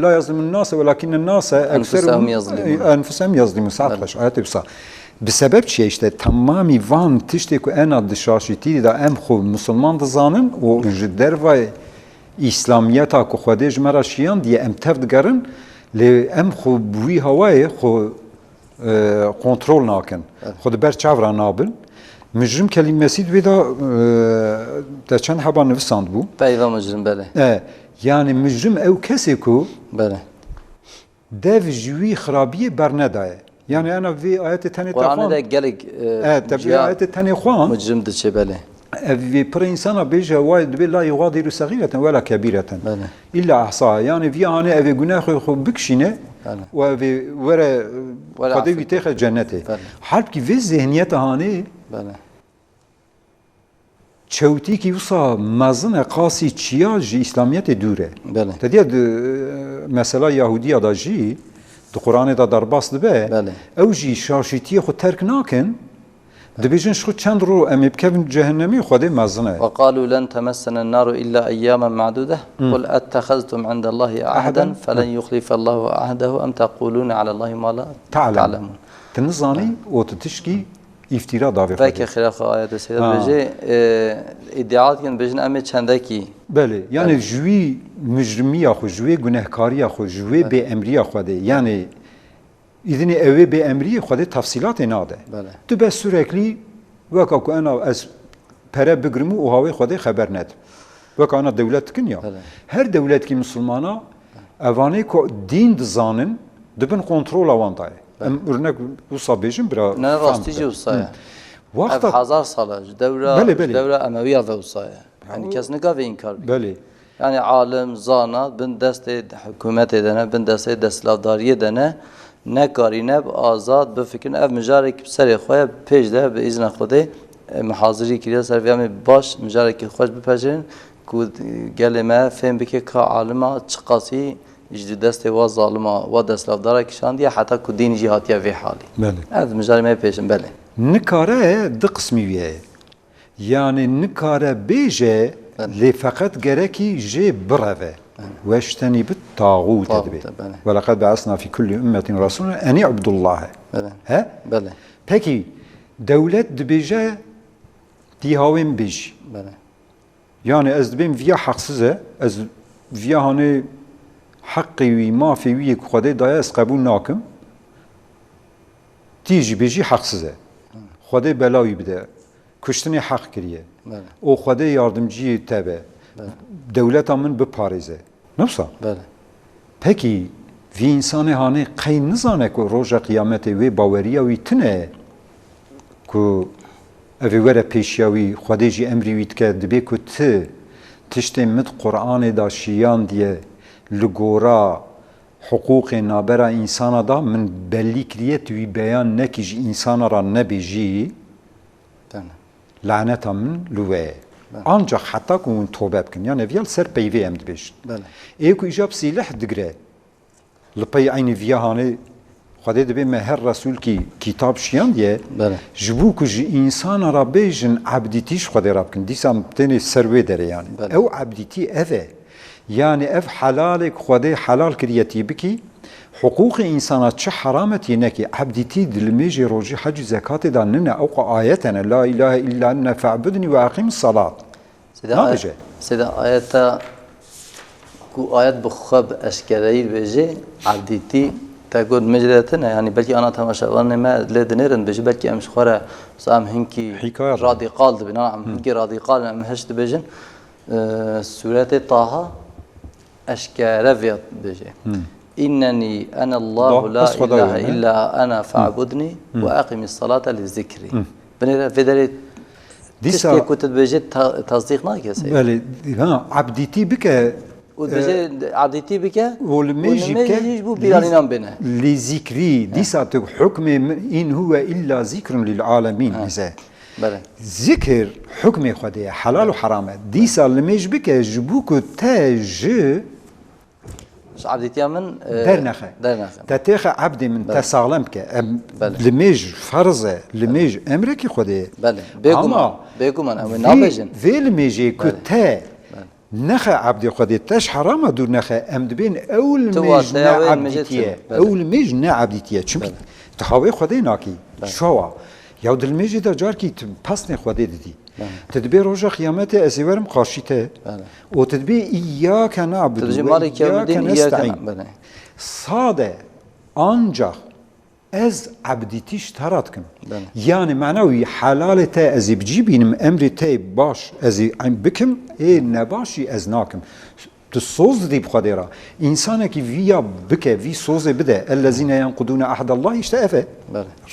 لا يظلم الناس ولكن الناس أنفسهم يظلمون أنفسهم يظلمون ساعات باش آياته بس بسبب شيء işte tamamı van tişte ku en ad şaşiti da em xo Müslüman da zanın o jder ve İslamiyeta ku xwedê jmera şiyan diye em tev digerin le em xo buî hawayê xo kontrol nakin. Xwedê ber çavra nabin. Mücrim kelimesi divê da çend heba nivîsand bû. Peyva mücrim bele. Yani mücrim ew kesê ku bele. Dev ji wî xirabiyê bernedaye. Yani ena vê ayetê tenê Kur'an'da da gelek tabii ayetê tenê xwan mücrim diçe bele. Ev vê pir insana bêje way divê la yugadiru sagîreten wela kebîreten. İlla ahsaha. Yani vî anê evê gunahê xwe bikşîne ve were Xwedê wî têxe cennetê. Halbuki vê zihniyeta hanê çewtîkî wisa mezin e qasî çiya ji İslamiyetê dûr e. Tediye mesela Yahudiya da jî di Qur'anê da derbas dibe ew jî şaşîtiyê xwe terk nakin dibêjin ji xwe çend rû em ê bikevin cehennemî Xwedê mezin e. وقالوا لن تمسنا النار إلا أياما معدودة قل أتخذتم عند الله عهدا فلن يخلف الله عهده أم تقولون على الله ما لا تعلمون. Tinizanî û tu tişkî iftira davê xwe. Belki xilaf ayet-i seyyidet bêje iddiat kin bêjin em ê çendekî. Belê. Yani ji wî mücrimiya xwe, ji wê gunehkariya xwe, ji wê bêemriya Xwedê. Yani İdini evê bêemriyê Xwedê tefsîlatê nade. Tu bes süreklî weka ku ena ez pere bigirim û havê Xwedê xeber nedim. Weka ana dewlet dikin ya. Her dewletkî Müslümana evanê ku dîn dizanin dibin kontrola wan daye. Em örnek wisa bêjin bira. Ne rastî jî wisa ye. Ev hezar sala ji dewra Emewiya ve wisa ye. Yani kes nikave inkar bike. Belê. Yani alim, zana bin destê hikûmetê de ne, bin destê desthilatdariyê de ne nekarîne azad bifikirin ev mijarek serê xwe pêş de bi îzna Xwedê mihazirî kiriye ser vê baş mijarekî xweş bipejin ku gelê me fêm bike ka alima çi qasî ji destê wa zalima wa desthilatdara kişandiye heta ku dîn jî hatiye vê halî. Ev mijarê me pêşin belê. Nikare di qismî wî ye. Yani nikare bêje lê feqet gerekî jê bireve. واجتنب الطاغوت ولقد بعثنا في كل أمة رسولا أن يعبدوا الله. ها؟ Peki devlet dibêje tîhavên bêjî. Yani ez dibêm viya heqsiz e, ez viya hanê heqê wî mafê wî yê ku Xwedê daye ez qebûl nakim. Tî jî bêjî heqsiz e. Xwedê bela wî bide. کشتنی حق کریه بله او خدا یاردمجی تبه دولت من بپارزه نفسا بله پکی وی انسان هانه قی نزانه که روژ قیامت وی باوریه وی تنه که اوی وره پیشیاوی خدا جی امری وید که دبی که تشتی مد قرآن دا شیان دیه لگورا حقوق نابرا انسان دا من بلی کریت وی بیان نکی جی انسان را نبی جی بله لعنتا من لوه آنجا حتی که اون توبه بکن یعنی ویال سر پیوی امد بیشت بله ایکو ایجاب سیلح دگره لپی عین ویا هانه خدا دبی مهر رسول کی کتاب شیان دیه بله جبو که جی انسان را بیجن عبدیتیش خدا را بکن دیسام تینی سروی داره یعنی بله. او عبدیتی اوه یعنی اف حلالک خدا حلال کریتی بکی حقوق انسانات چه حرامتی نکی عبدیتی دلمیجی روجی حج زکات دا ننه اوقع آیتنا لا اله الا ان فعبدنی و اقیم الصلاة نابجه سيدا آياتا كو آيات بخواب أشكالي بيجي عبديتي تقول مجرتنا يعني بلكي أنا تماشاوان ما لدنيرن بيجي بلكي أمش خورا صام هنكي حكاية راديقال دبنا عم هنكي راديقال أم هشت بيجن سورة طه أشكال فيات بيجي إنني أنا الله لا إله إلا أنا فاعبدني وأقم الصلاة لذكري بنيرا في ذلك تشتي كنت بيجي تصديق ناكي سيد بله ها عبدیتی بکه وبيجي عبديتي بك والميجي بك يجبو بيرانينام بينه لذكري دي ساعتك حكم إن هو إلا ذكر للعالمين مثلا بله ذكر حكم خديه حلال وحرام دي ساعة الميجي بك جبوك تاج عبديتي من درنخه تتاخ عبد من تسالم بك لميج فرضه لميج امريكي خديه بله بيقوم انا نابجن في الميجي كتا نخ عبد خدي تش حرام دور نخ امد بين اول ميج عبدتيه اول ميج عبدتيه چونك تخاوي خدي ناكي شوا يا دل ميج دا جار كي پسن خدي دي تدبير روز قيامت ازورم قاشيته و تدبير اياك نعبد وإياك نستعين صاده انجا از عبدیتیش ترات کن یعنی معنوی حلال تا از بجیبینم امر تا باش از این بکم ای نباشی از ناکم تو سوز دی بخوادی را انسان که ویا بکه وی سوز بده الذين ينقضون عهد الله اشتافه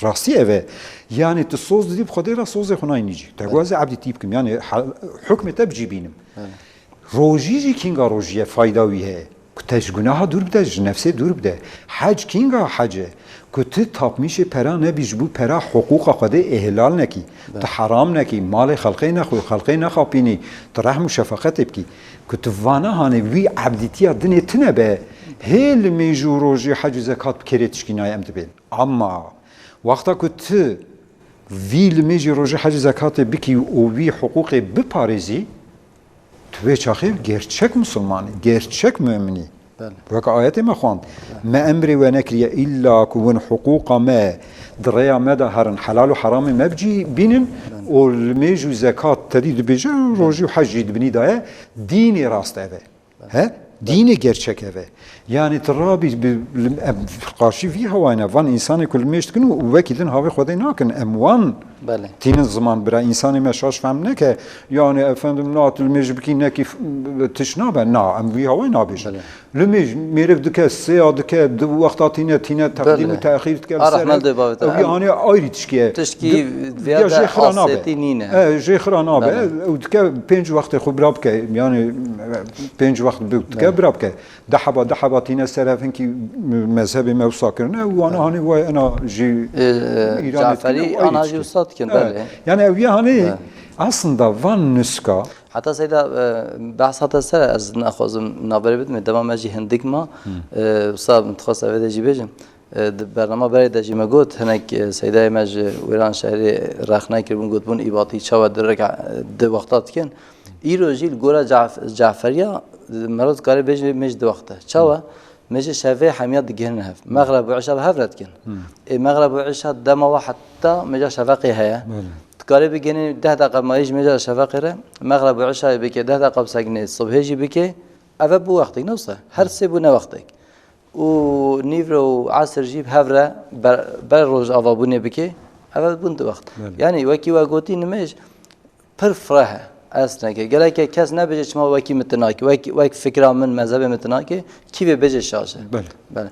راستی اوه یعنی تو سوز دی بخوادی را سوز خنای نیجی تگواز عبدیتی بکم یعنی حکم تا بجیبینم روجی کینگا روجیه فایداویه کتش گناه دور بده نفسه دور بده حج کینگا حجه که تو تاب میشه پرا نبیش بو پرا حقوق خدا احلال نکی تو حرام نکی مال خلقی نخوی خلقی نخوابینی تو رحم و شفقت بکی که تو وانا هانه وی عبدیتی دنیا تنبه هیل میجو روژی حج و زکات بکریتش کی نایم دبین اما وقتا که تو وی میجی روژی حج و زکات بکی و وی حقوق بپارزی تو چاخیر گرچک مسلمانی گرچک مؤمنی وك آيات ما خواند ما أمري ونكري إلا كون حقوق ما دريا مدى هرن حلال وحرام ما بجي بينن والميجو زكاة تريد بيجي روجي وحجي بني دايا ديني راست أبا ها ديني گرچك أبا يعني ترابي قاشي فيها وانا وان إنسان كل ميشت كنو وكيدن هاوي خدي ناكن أموان تين الزمان برا إنسان ما شاش فهم نكه يعني أفندم نات الميج بكي نكي تشنابه نا أم فيها وين نابيش الميج ميرف دكا السيا دكا وقتا تينا تقديم وتأخير دكا السيا يعني آيري تشكي فيها حاسيتينينه جي خرانابه ودكا بينج وقت خبراب كه يعني بينج وقت دكا براب كه دحبا تينا سرف هنكي مذهب موسى كرنا وانا هاني واي انا جي جعفري انا جي استاد كن بله يعني اويا هاني aslında van نسكا حتى سيدا بحث حتى سر از ناخذ نابر بيت من تمام اجي هندك ما صاب متخصص في دجي بيجم برنامه برای دجی مگوت هنگ سیدای مج ویران شهری رخنه کرد بون گوت بون ایباتی چاو درک د وقتات کن ایرو جیل گورا جعفریا مرد کاری بیج مج د وقته چاو مج شافعی حمیات دگهن هف مغرب و عشاء هفرت کن مغرب و عشاء دم و حتی مج شفقی هيا کاری بگنی 10 دقیقه مایج مج شفقی ره مغرب و عشاء بک 10 دقیقه بسگنی صبحی بک اول بو وقتی نوصه هر سه بو نه وقتی و نيفرو عصر جيب هفرة بر روز أفابوني بكي أفاد بنت وقت يعني وكي وقوتي نمش پر فرحه اسنکه گله که کس نبیشه چما وکی متناکی وک فکر من مذهب متناکی کی به بجه شاشه بله بله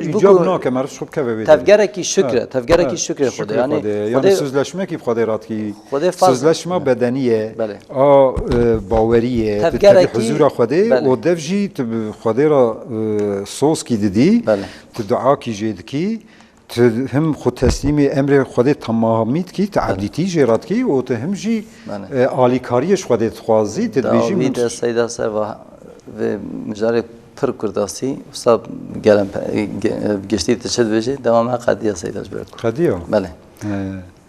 ایجاب ناکه مرد شب که ببینید تفگره کی شکره تفگره کی شکر خدا یعنی سوزلشمه کی بخدا رات کی خدا سوزلشمه بدنیه بله باوریه تفگره تفگره حضور خدا و دفجی خدا را صوص کی دیدی دعا کی جد کی هم خود تسلیم امر خود تمامیت کی تعبدیتی جرات کی و هم جی آلیکاریش خودت خوازی تدبیجی من داوید سیدا سر و مجال پر کرداسی وصاب گلم گشتی تشد بجی دوام قدیا سیداش برد قدیا بله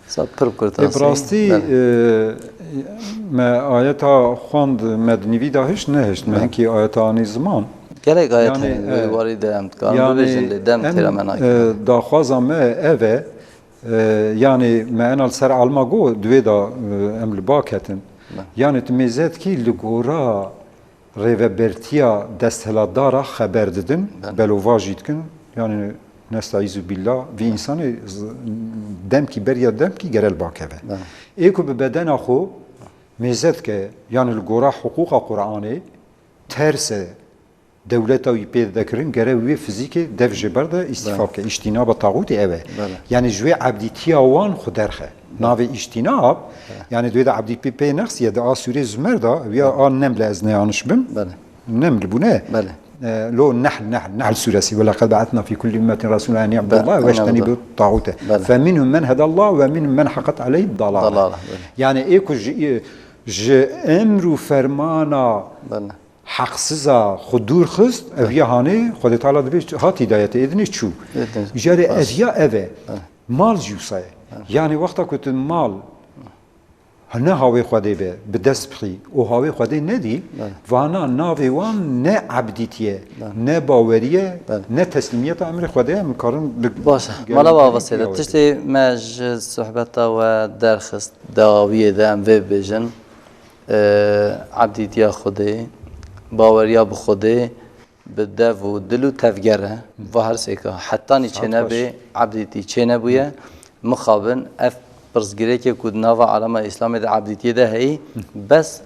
وصاب پر کرداسی براستی ما آیت خواند مدنیوی داهش نهشت من کی آیت آنی زمان گله آیت وارد امتکان ببیشن لدم تیرا مناک داخوازم اوه yani me ser alma go dve da em li baketin yani tmezet ki li gora revebertiya desthilatdara xeber didin belovajî dikin yani nestaizu billah vi insanê dem ki beriya dem ki gerel bakeve ê ku bi bedena xwe mêzet ke yani li gora huquqa Qur'anê terse devleta wî pê dikirin gere wê fizîkê dev ji ber de îstîfa bike îştînaba taxûtê ev e yani ji wê ebdîtiya wan xwe derxe navê îştînab yani divê de ebdî pê nexsiye de a sûrê zmer da ya a nem li ez neyanişbim nem li bûne لو نحل سورسي ولقد بعثنا في كل أمة رسولا أن يعبدوا الله واجتنبوا الطاغوت فمنهم من هدى الله ومنهم من حقت عليه الضلالة يعني ايكو أمر فرمانا حقسزا خودور خست اویا هانه خود تعالی دبیش هات هدایت ادنی چو جاره ازیا اوه مال جوسای یعنی وقتا که مال نه هاوی خوده به دست بخی و هاوی خوده ندی وانا ناوی وان نه عبدیتیه نه باوریه نه تسلیمیت امر خوده مکارن باشه مالا با وسیله تشتی مج صحبتا و درخست داویه ده ام وی بیجن عبدیتیا خوده باوریا به خوده به دو و دل و تفگره و هر سیکا حتی نیچه نبی عبدیتی چه نبویه مخابن اف برزگیره که کود ناو عالم اسلامی ده عبدیتی ده هی بس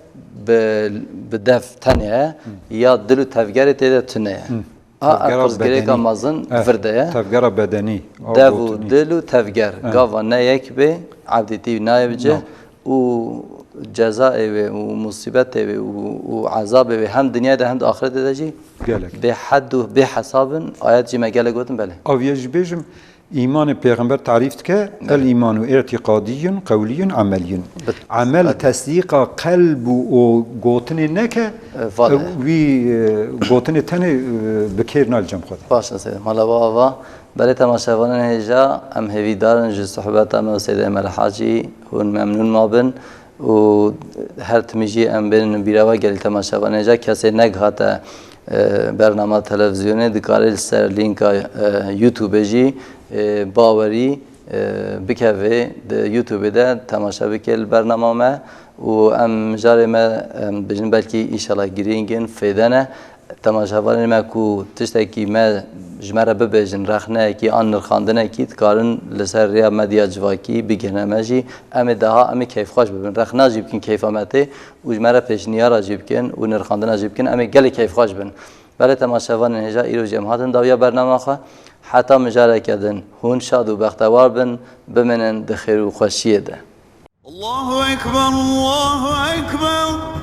به دف تنه یا دل و تفگره تیده تنه برزگیره که مازن فرده تفگره بدنی دو و دل و تفگر گاوا نه یک به عبدیتی نه بجه و جزاء و مصیبت و عذاب و هم دنیا ده هم آخرت ده جی به حد و به حساب آیات جی مگله گفتم بله اویج بیجم ایمان پیغمبر تعریف که الایمان اعتقادی قولی عملی عمل تصدیق قلب و گوتن نکه وی گوتن تنه بکیر نال جمع خود باشه سید مالا بابا برای تماشاوان هجا ام هوی دارن جو صحبت ام سید امر حاجی هون ممنون ما بن و هر تمیجی ام بین بیروا گلی تماشاوان هجا کسی نگهاته برنامه تلویزیونی دکاره سر لینک یوتیوب جی باوری بکوه ده یوتیوب ده تماشا بکل برنامه ما و ام جاره ما بجن بلکی ایشالا گرینگن فیدنه تماشاوان ما کو تشتکی ما جمره ببجن رخنه کی آن نرخاندنه کی تکارن لسر ریا مدیا جواکی بگنه ماجی ام دها ام کیف خوش ببین رخنه جیب کن کیف آمده و جمره پیشنیارا جیب کن و نرخاندنه جیب کن ام گل کیف خوش بن برای تماشاوان هجا ایرو جماعتن داویا برنامه خوا حتی مجاره کردن هون شاد و بختوار بن بمنن دخیر و خوشیه ده الله أكبر الله أكبر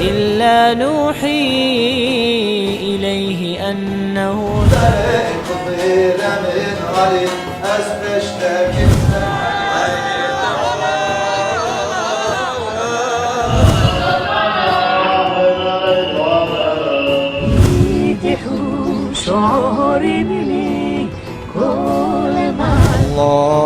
إلا نوحي إليه أنه الله